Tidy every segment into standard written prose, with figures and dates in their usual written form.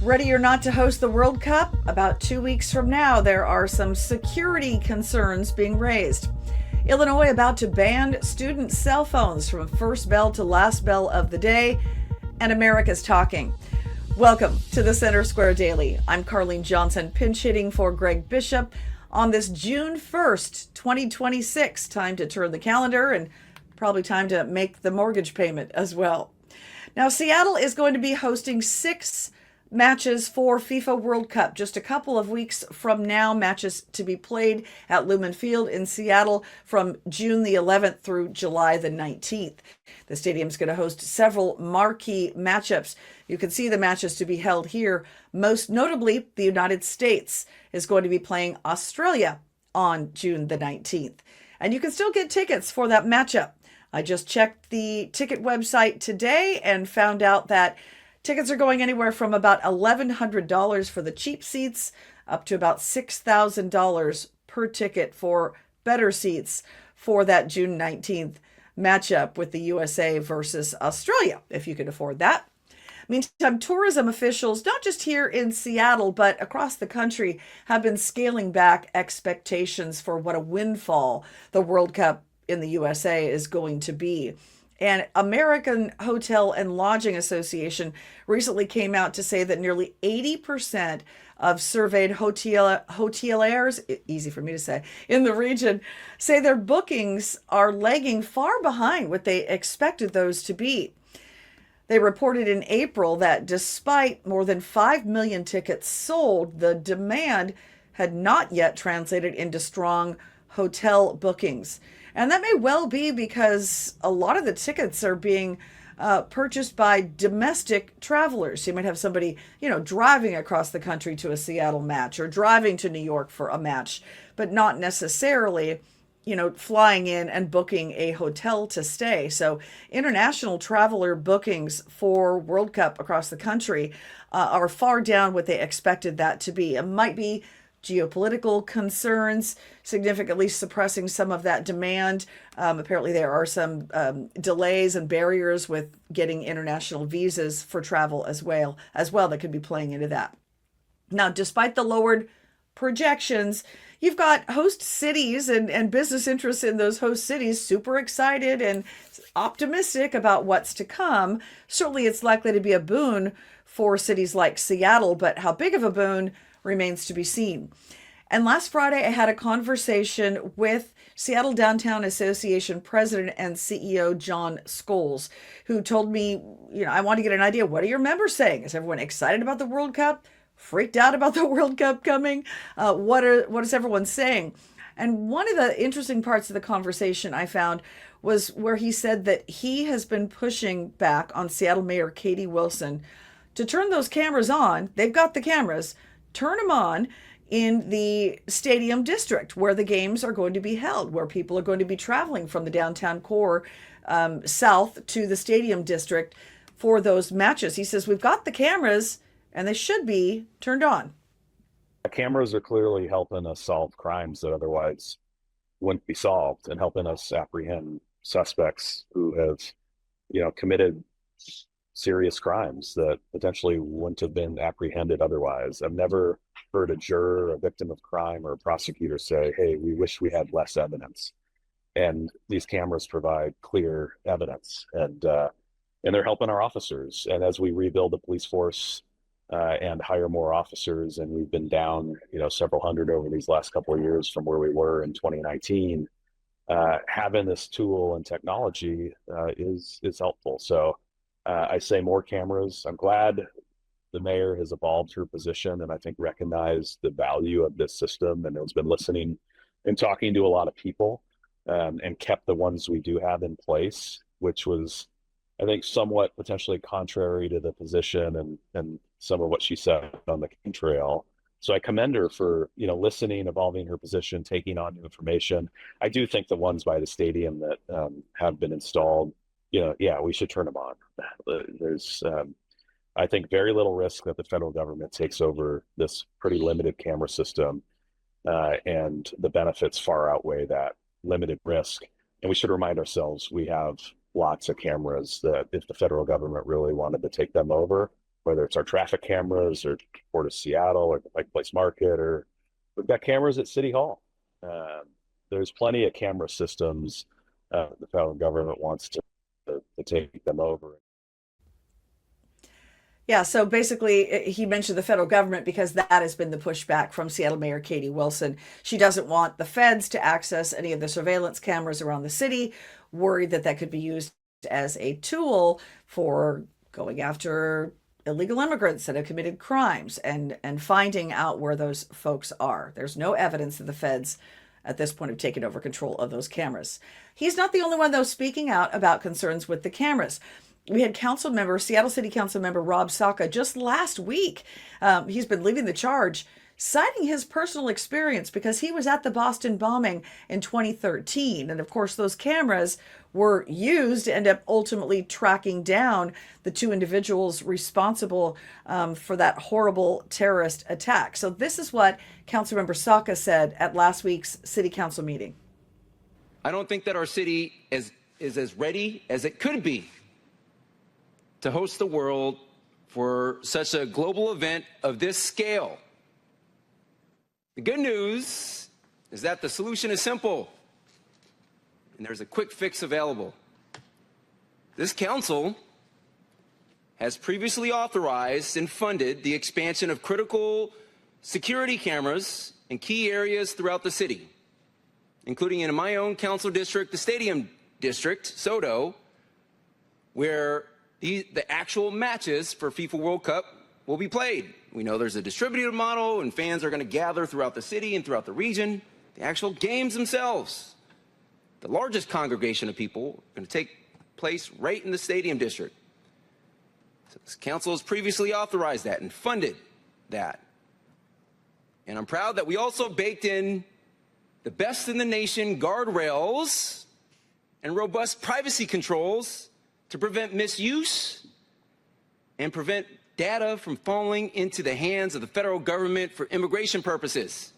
Ready or not to host the World Cup? About 2 weeks from now, there are some security concerns being raised. Illinois about to ban student cell phones from first bell to last bell of the day, and America's talking. Welcome to the Center Square Daily. I'm Carlene Johnson, pinch hitting for Greg Bishop on this June 1st, 2026. Time to turn the calendar and probably time to make the mortgage payment as well. Now, Seattle is going to be hosting 6 matches for FIFA World Cup. Just a couple of weeks from now, matches to be played at Lumen Field in Seattle from June the 11th through July the 19th. The stadium is going to host several marquee matchups. You can see the matches to be held here. Most notably, the United States is going to be playing Australia on June the 19th. And you can still get tickets for that matchup. I just checked the ticket website today and found out that tickets are going anywhere from about $1,100 for the cheap seats up to about $6,000 per ticket for better seats for that June 19th matchup with the USA versus Australia, if you can afford that. Meantime, tourism officials, not just here in Seattle, but across the country, have been scaling back expectations for what a windfall the World Cup in the USA is going to be. And American Hotel and Lodging Association recently came out to say that nearly 80% of surveyed hoteliers, easy for me to say, in the region, say their bookings are lagging far behind what they expected those to be. They reported in April that despite more than 5 million tickets sold, the demand had not yet translated into strong hotel bookings. And that may well be because a lot of the tickets are being purchased by domestic travelers. You might have somebody, driving across the country to a Seattle match or driving to New York for a match, but not necessarily, flying in and booking a hotel to stay. So international traveler bookings for World Cup across the country are far down what they expected that to be. It might be geopolitical concerns significantly suppressing some of that demand. Apparently there are some delays and barriers with getting international visas for travel as well that could be playing into that. Now, despite the lowered projections, you've got host cities and business interests in those host cities super excited and optimistic about what's to come. Certainly it's likely to be a boon for cities like Seattle, but how big of a boon remains to be seen. And last Friday, I had a conversation with Seattle Downtown Association President and CEO John Scholes, who told me, I want to get an idea. What are your members saying? Is everyone excited about the World Cup? Freaked out about the World Cup coming? What is everyone saying? And one of the interesting parts of the conversation I found was where he said that he has been pushing back on Seattle Mayor Katie Wilson to turn those cameras on. They've got the cameras. Turn them on in the stadium district where the games are going to be held, where people are going to be traveling from the downtown core south to the stadium district for those matches. He says, we've got the cameras and they should be turned on. Cameras are clearly helping us solve crimes that otherwise wouldn't be solved and helping us apprehend suspects who have, committed serious crimes that potentially wouldn't have been apprehended otherwise. I've never heard a juror, a victim of crime, or a prosecutor say, hey, we wish we had less evidence. And these cameras provide clear evidence, and they're helping our officers. And as we rebuild the police force and hire more officers, and we've been down, several hundred over these last couple of years from where we were in 2019, having this tool and technology is helpful. So I say more cameras. I'm glad the mayor has evolved her position and I think recognized the value of this system and has been listening and talking to a lot of people and kept the ones we do have in place, which was, I think, somewhat potentially contrary to the position and some of what she said on the trail. So I commend her for, listening, evolving her position, taking on new information. I do think the ones by the stadium that have been installed, we should turn them on. There's, I think, very little risk that the federal government takes over this pretty limited camera system, and the benefits far outweigh that limited risk. And we should remind ourselves we have lots of cameras that if the federal government really wanted to take them over, whether it's our traffic cameras or Port of Seattle or the Pike Place Market, or we've got cameras at City Hall. There's plenty of camera systems. The federal government wants to take them over. Yeah, so basically, he mentioned the federal government because that has been the pushback from Seattle Mayor Katie Wilson. She doesn't want the feds to access any of the surveillance cameras around the city, worried that that could be used as a tool for going after illegal immigrants that have committed crimes and finding out where those folks are. There's no evidence that the feds at this point have taken over control of those cameras. He's not the only one, though, speaking out about concerns with the cameras. We had Seattle City Council member Rob Saka just last week. He's been leading the charge, citing his personal experience because he was at the Boston bombing in 2013. And of course, those cameras were used to end up ultimately tracking down the two individuals responsible for that horrible terrorist attack. So this is what Councilmember Saka said at last week's City Council meeting. I don't think that our city is as ready as it could be to host the world for such a global event of this scale. The good news is that the solution is simple, and there's a quick fix available. This council has previously authorized and funded the expansion of critical security cameras in key areas throughout the city, including in my own council district, the Stadium District, SoDo, where the actual matches for FIFA World Cup will be played. We know there's a distributed model and fans are going to gather throughout the city and throughout the region. The actual games themselves, the largest congregation of people, are going to take place right in the Stadium District. So this council has previously authorized that and funded that. And I'm proud that we also baked in the best in the nation guardrails and robust privacy controls to prevent misuse and prevent data from falling into the hands of the federal government for immigration purposes.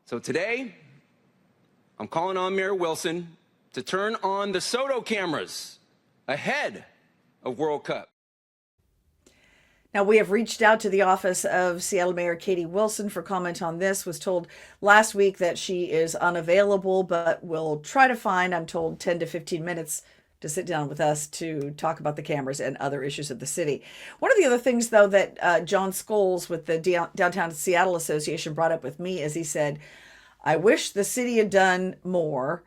So today, I'm calling on Mayor Wilson to turn on the SoDo cameras ahead of World Cup. Now, we have reached out to the office of Seattle Mayor Katie Wilson for comment on this. Was told last week that she is unavailable, but will try to find, I'm told, 10 to 15 minutes to sit down with us to talk about the cameras and other issues of the city. One of the other things, though, that John Scholes with the Downtown Seattle Association brought up with me is he said, I wish the city had done more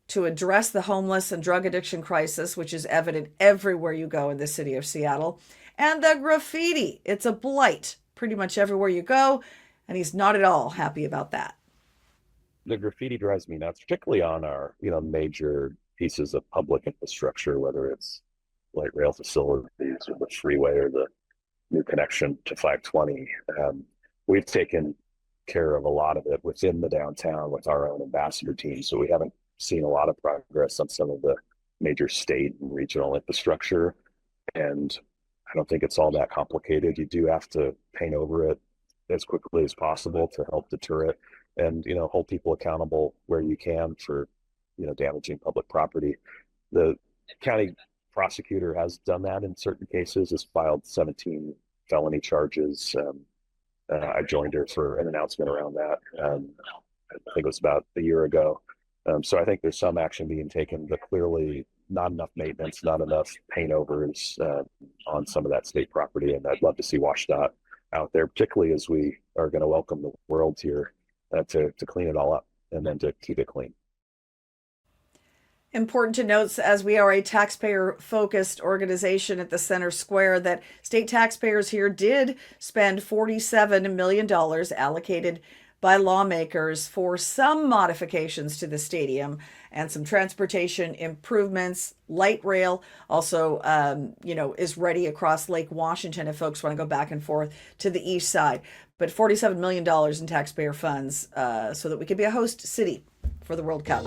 to address the homeless and drug addiction crisis, which is evident everywhere you go in the city of Seattle. And the graffiti, it's a blight pretty much everywhere you go, and he's not at all happy about that. The graffiti drives me nuts, particularly on our, major pieces of public infrastructure, whether it's light rail facilities or the freeway or the new connection to 520. We've taken care of a lot of it within the downtown with our own ambassador team, so we haven't seen a lot of progress on some of the major state and regional infrastructure. And I don't think it's all that complicated. You do have to paint over it as quickly as possible to help deter it and, hold people accountable where you can for, damaging public property. The county prosecutor has done that in certain cases, has filed 17 felony charges. I joined her for an announcement around that. I think it was about a year ago. So I think there's some action being taken, but clearly not enough maintenance, not enough paint overs on some of that state property. And I'd love to see WashDOT out there, particularly as we are going to welcome the world here to clean it all up and then to keep it clean. Important to note, as we are a taxpayer-focused organization at the Center Square, that state taxpayers here did spend $47 million allocated by lawmakers for some modifications to the stadium and some transportation improvements. Light rail also, is ready across Lake Washington if folks want to go back and forth to the east side. But $47 million in taxpayer funds so that we could be a host city for the World Cup.